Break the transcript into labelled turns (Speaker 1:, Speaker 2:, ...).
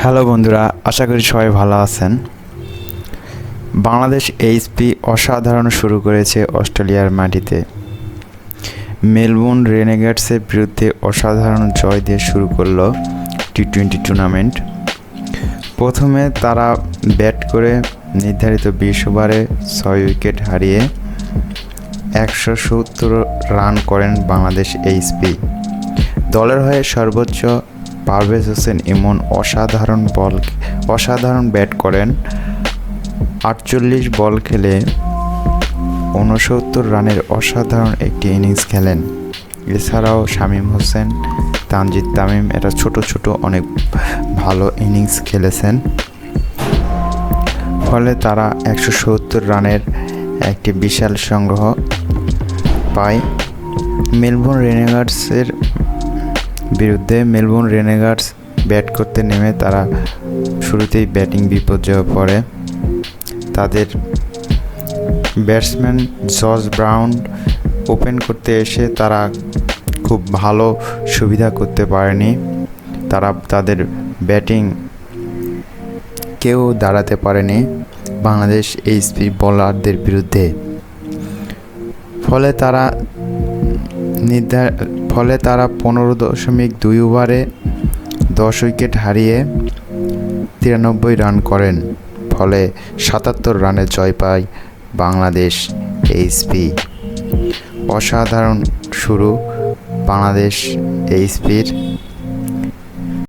Speaker 1: Hello বন্ধুরা, আশা করি সবাই ভালো আছেন। বাংলাদেশ এইচপি অসাধারণ শুরু করেছে অস্ট্রেলিয়ার মাটিতে। মেলবোর্ন রেনেগেডসের বিরুদ্ধে অসাধারণ জয় দিয়ে শুরু করলো টি-20 টুর্নামেন্ট। প্রথমে তারা ব্যাট করে নির্ধারিত 20 ওভারে 6 উইকেট হারিয়ে 170 রান করেন বাংলাদেশ এইচপি। দলের হয়ে সর্বোচ্চ পারভেজ হোসেন ইমন অসাধারণ ব্যাট করেন। 48 বল খেলে 69 রানের অসাধারণ একটি ইনিংস খেলেন। এছাড়াও শামীম হোসেন, তানজিদ তামিম এরা ছোট অনেক ভালো ইনিংস খেলেছেন। ফলে তারা 170 রানের একটি বিশাল সংগ্রহ পায়। মেলবোর্ন রেনেগেডসের বিরুদ্ধে মেলবোর্ন রেনেগেডস ব্যাট করতে নেমে তারা শুরুতেই ব্যাটিং বিপর্যয়ে পড়ে। তাদের ব্যাটসম্যান জর্জ ব্রাউন ওপেন করতে এসে তারা খুব ভালো সুবিধা করতে পারেনি। তারা তাদের ব্যাটিং কেউ দাঁড়াতে পারেনি বাংলাদেশ এইচপি বোলারদের বিরুদ্ধে। ফলে তারা 15.2 ওভারে 10 উইকেট হারিয়ে 93 রান করেন। ফলে 77 রানে জয় পায় বাংলাদেশ এইচপি। অসাধারণ শুরু বাংলাদেশ এইচপির।